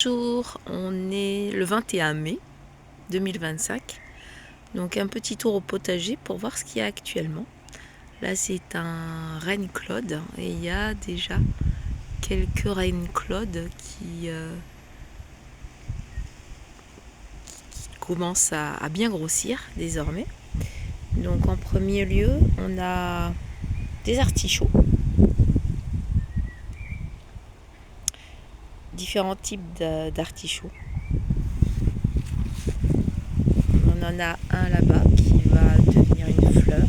Bonjour, on est le 21 mai 2025, donc un petit tour au potager pour voir ce qu'il y a actuellement. Là c'est un Reine-Claude et il y a déjà quelques Reine-Claude qui commencent à bien grossir désormais. Donc en premier lieu on a des artichauts, différents types d'artichauts. On en a un là-bas qui va devenir une fleur.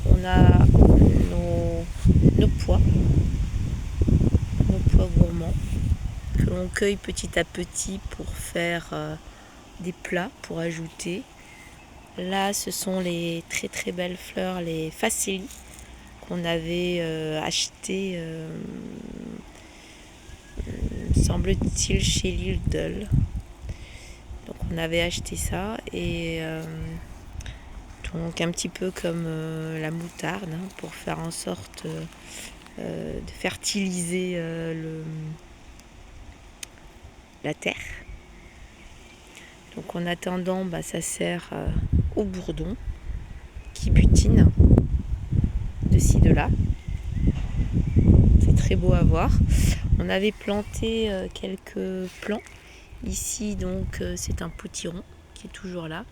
On a nos pois gourmands que l'on cueille petit à petit pour faire des plats pour ajouter. Là ce sont les très très belles fleurs, les Facélie qu'on avait achetées semble-t-il chez Lidl. Donc on avait acheté ça et donc un petit peu comme la moutarde pour faire en sorte de fertiliser la terre. Donc en attendant, ça sert au bourdon qui butine de ci de là. C'est très beau à voir. On avait planté quelques plants. Ici donc c'est un potiron qui est toujours là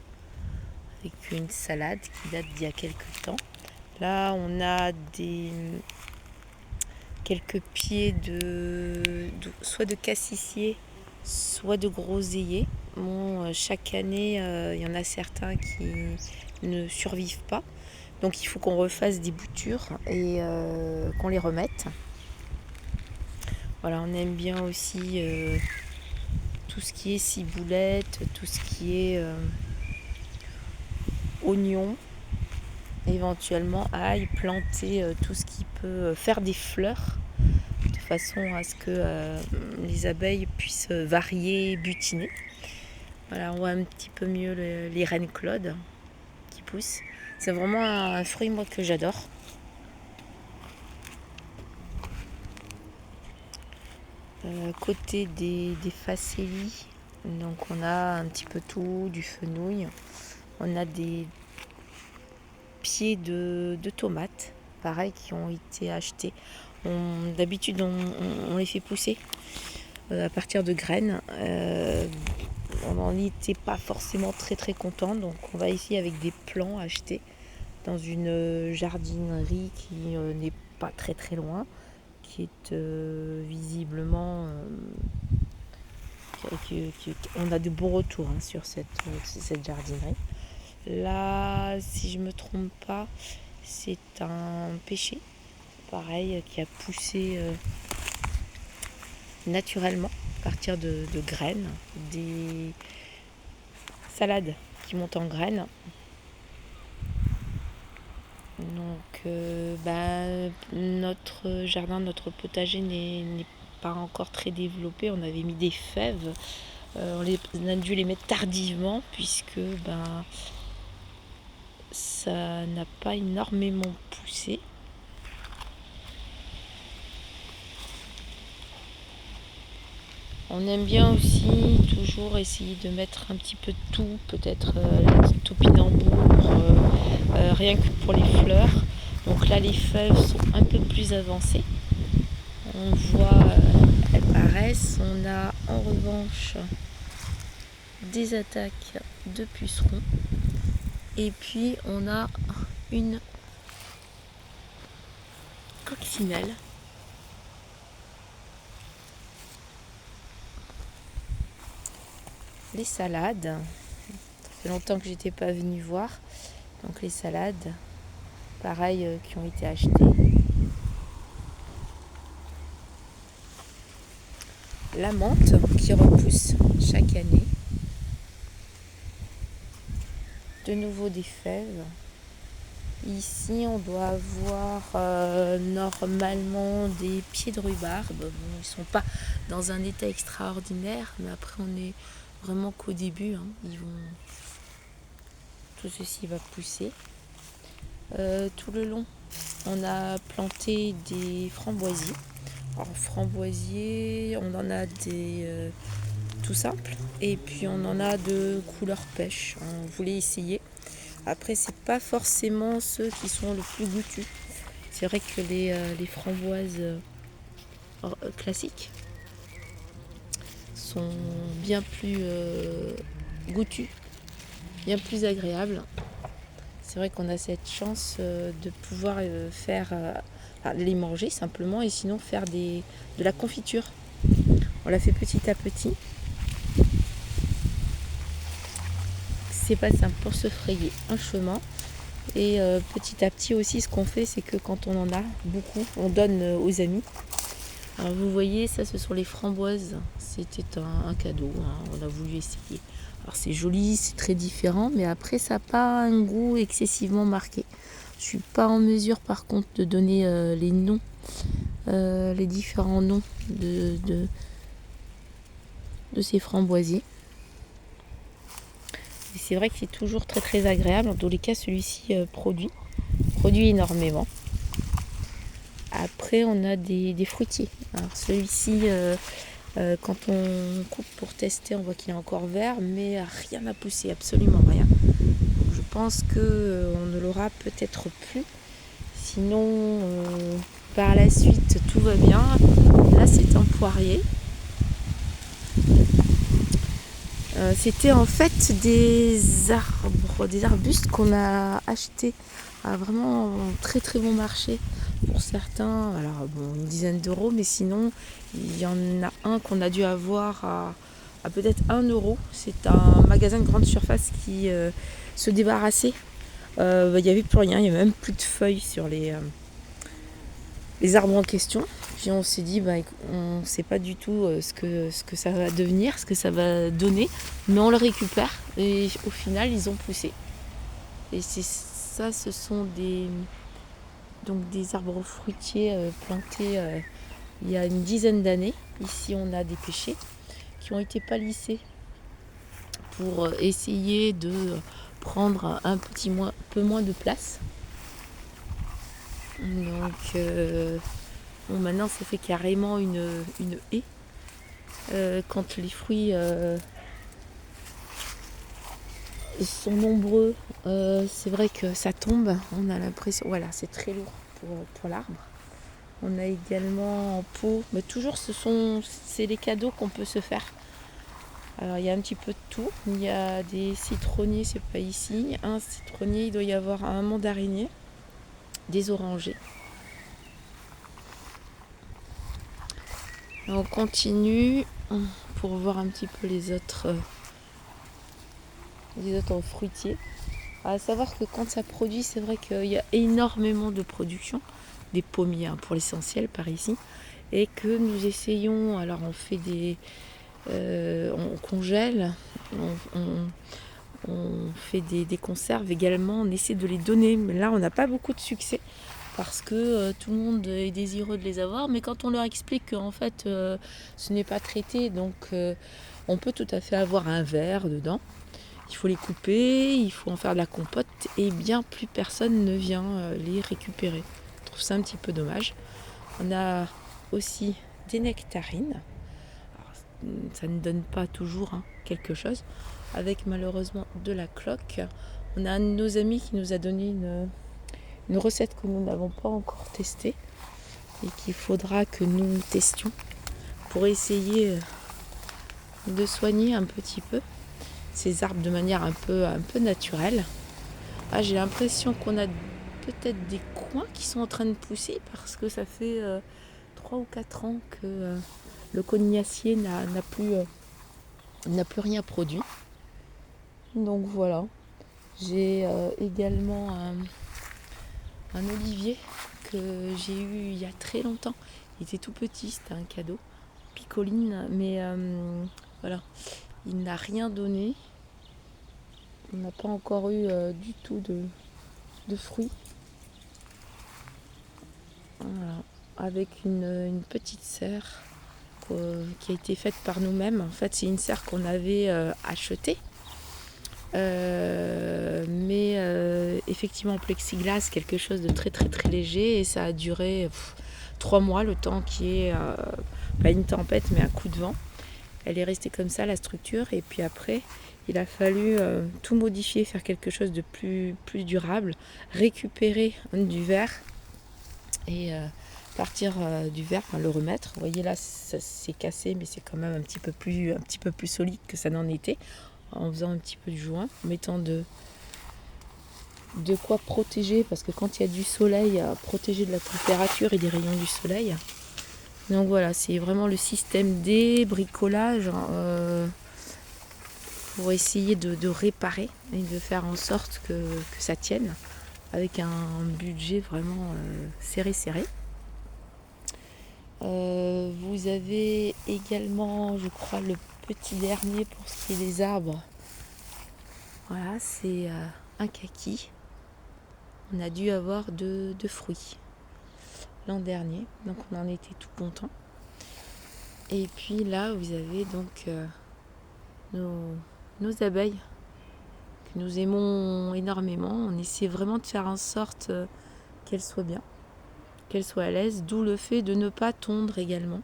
avec une salade qui date d'il y a quelques temps. Là on a quelques pieds soit de cassissier, soit de groseillier. Bon, chaque année, il y en a certains qui ne survivent pas. Donc il faut qu'on refasse des boutures et qu'on les remette. Voilà, on aime bien aussi tout ce qui est ciboulette, tout ce qui est oignon, éventuellement ail, planter tout ce qui peut faire des fleurs de façon à ce que les abeilles puissent varier, butiner. Voilà, on voit un petit peu mieux les Reine-Claude qui poussent. C'est vraiment un fruit moi que j'adore. Côté des Facélie, donc on a un petit peu tout, du fenouil. On a des pieds de tomates, pareil, qui ont été achetés. D'habitude, on les fait pousser à partir de graines. On n'en était pas forcément très très content, donc on va ici avec des plants achetés dans une jardinerie qui n'est pas très très loin, qui est visiblement on a de bons retours sur cette jardinerie. Là, si je me trompe pas, c'est un pêcher, pareil, qui a poussé naturellement à partir de graines, des salades qui montent en graines. Donc notre jardin, notre potager n'est pas encore très développé. On avait mis des fèves, on a dû les mettre tardivement puisque ça n'a pas énormément poussé. On aime bien aussi toujours essayer de mettre un petit peu de tout, peut-être la petite topinambour, rien que pour les fleurs. Donc là les fèves sont un peu plus avancées. On voit, elles paraissent. On a en revanche des attaques de pucerons. Et puis on a une coccinelle. Les salades, ça fait longtemps que j'étais pas venue voir. Donc les salades, pareil, qui ont été achetées. La menthe qui repousse chaque année. De nouveau des fèves. Ici, on doit avoir normalement des pieds de rhubarbe. Bon, ils ne sont pas dans un état extraordinaire, mais après, on est vraiment qu'au début. Tout ceci va pousser. Tout le long, on a planté des framboisiers. Alors, framboisier, on en a des tout simples et puis on en a de couleur pêche. On voulait essayer. Après, c'est pas forcément ceux qui sont le plus goûtus. C'est vrai que les framboises classiques sont bien plus goûtues, bien plus agréables. C'est vrai qu'on a cette chance de pouvoir les manger simplement et sinon faire de la confiture. On la fait petit à petit. C'est pas simple pour se frayer un chemin. Et petit à petit aussi, ce qu'on fait, c'est que quand on en a beaucoup, on donne aux amis. Alors vous voyez, ça ce sont les framboises. C'était un cadeau, hein, on a voulu essayer. Alors c'est joli, c'est très différent, mais après ça n'a pas un goût excessivement marqué. Je suis pas en mesure par contre de donner les noms, les différents noms de ces framboisiers. Et c'est vrai que c'est toujours très très agréable. En tous les cas, celui-ci produit énormément. Après, on a des fruitiers. Alors celui-ci, quand on coupe pour tester, on voit qu'il est encore vert, mais rien n'a poussé, absolument rien. Donc, je pense qu'on ne l'aura peut-être plus. Sinon, par la suite, tout va bien. Là, c'est un poirier. C'était en fait des arbustes qu'on a achetés à vraiment un très très bon marché pour certains. Alors bon, une dizaine d'euros, mais sinon il y en a un qu'on a dû avoir à peut-être 1 euro. C'est un magasin de grande surface qui se débarrassait. Il n'y avait plus rien, il n'y avait même plus de feuilles sur les arbres en question. Puis on s'est dit, on ne sait pas du tout ce que ça va devenir, ce que ça va donner, mais on le récupère et au final ils ont poussé. Et c'est ça, ce sont des arbres fruitiers plantés il y a une dizaine d'années. Ici on a des pêchers qui ont été palissés pour essayer de prendre un peu moins de place. Donc maintenant ça fait carrément une haie. Quand les fruits sont nombreux, c'est vrai que ça tombe. On a l'impression, voilà, c'est très lourd pour l'arbre. On a également en pot, mais toujours c'est les cadeaux qu'on peut se faire. Alors il y a un petit peu de tout. Il y a des citronniers, c'est pas ici. Un citronnier, il doit y avoir un mandarinier, des orangers. Et on continue pour voir un petit peu les autres fruitiers. À savoir que quand ça produit, c'est vrai qu'il y a énormément de production, des pommiers pour l'essentiel par ici, et que nous essayons, alors on fait on congèle, on fait des conserves également, on essaie de les donner, mais là on n'a pas beaucoup de succès parce que tout le monde est désireux de les avoir, mais quand on leur explique qu'en fait ce n'est pas traité, donc on peut tout à fait avoir un verre dedans. Il faut les couper, il faut en faire de la compote et bien plus personne ne vient les récupérer. Je trouve ça un petit peu dommage. On a aussi des nectarines. Alors, ça ne donne pas toujours quelque chose. Avec malheureusement de la cloque. On a un de nos amis qui nous a donné une recette que nous n'avons pas encore testée et qu'il faudra que nous testions pour essayer de soigner un petit peu ces arbres de manière un peu naturelle. J'ai l'impression qu'on a peut-être des coins qui sont en train de pousser parce que ça fait 3 ou 4 ans que le cognacier n'a plus rien produit. Donc voilà. J'ai également un olivier que j'ai eu il y a très longtemps. Il était tout petit, c'était un cadeau. Picoline, mais voilà. Il n'a rien donné. On n'a pas encore eu du tout de fruits. Voilà. Avec une petite serre qui a été faite par nous-mêmes. En fait, c'est une serre qu'on avait achetée. Mais effectivement en plexiglas, quelque chose de très très très léger, et ça a duré 3 mois, le temps qu'il y ait pas une tempête mais un coup de vent. Elle est restée comme ça, la structure, et puis après il a fallu tout modifier, faire quelque chose de plus durable, récupérer du verre et partir du verre, le remettre. Vous voyez là, ça s'est cassé, mais c'est quand même un petit peu plus solide que ça n'en était, en faisant un petit peu du joint, en mettant de quoi protéger, parce que quand il y a du soleil, protéger de la température et des rayons du soleil. Donc voilà, c'est vraiment le système des bricolages pour essayer de réparer et de faire en sorte que ça tienne, avec un budget vraiment serré. Vous avez également, je crois, le petit dernier pour ce qui est des arbres. Voilà, c'est un kaki. On a dû avoir deux fruits l'an dernier, donc on en était tout content. Et puis là, vous avez donc nos abeilles que nous aimons énormément. On essaie vraiment de faire en sorte qu'elles soient bien, qu'elles soient à l'aise, d'où le fait de ne pas tondre également,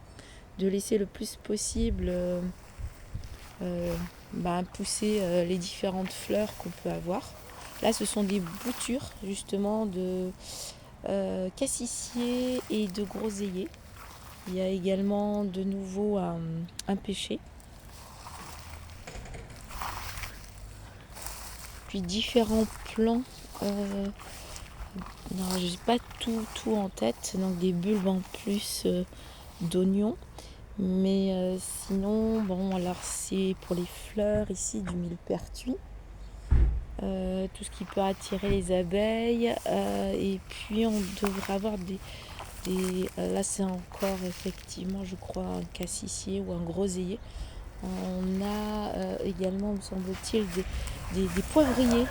de laisser le plus possible pousser les différentes fleurs qu'on peut avoir. Là, ce sont des boutures justement de cassissier et de groseillier. Il y a également de nouveau un pêcher. Puis différents plants. Non, je n'ai pas tout en tête. Donc des bulbes en plus d'oignons. Mais sinon, bon, alors c'est pour les fleurs ici du millepertuis. Tout ce qui peut attirer les abeilles. Et puis on devrait avoir là c'est encore effectivement, je crois, un cassissier ou un groseillier. On a également, me semble-t-il, des poivriers.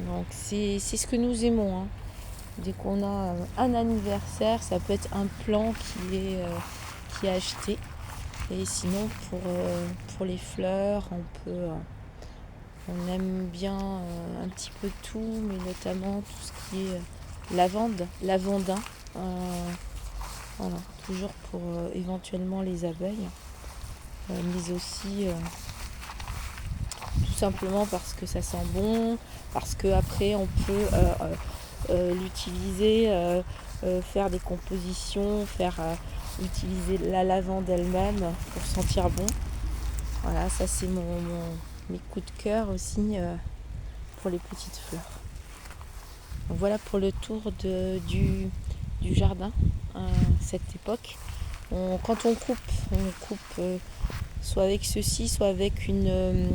Donc c'est ce que nous aimons, hein. Dès qu'on a un anniversaire, ça peut être un plant qui est acheté. Et sinon pour les fleurs, on aime bien un petit peu tout, mais notamment tout ce qui est lavandin. Voilà, toujours pour éventuellement les abeilles, mais aussi tout simplement parce que ça sent bon, parce qu'après on peut l'utiliser, faire des compositions, utiliser la lavande elle-même pour sentir bon. Voilà, ça c'est mes coups de cœur aussi pour les petites fleurs. Donc voilà pour le tour du jardin à cette époque. Quand on coupe soit avec ceci, soit avec une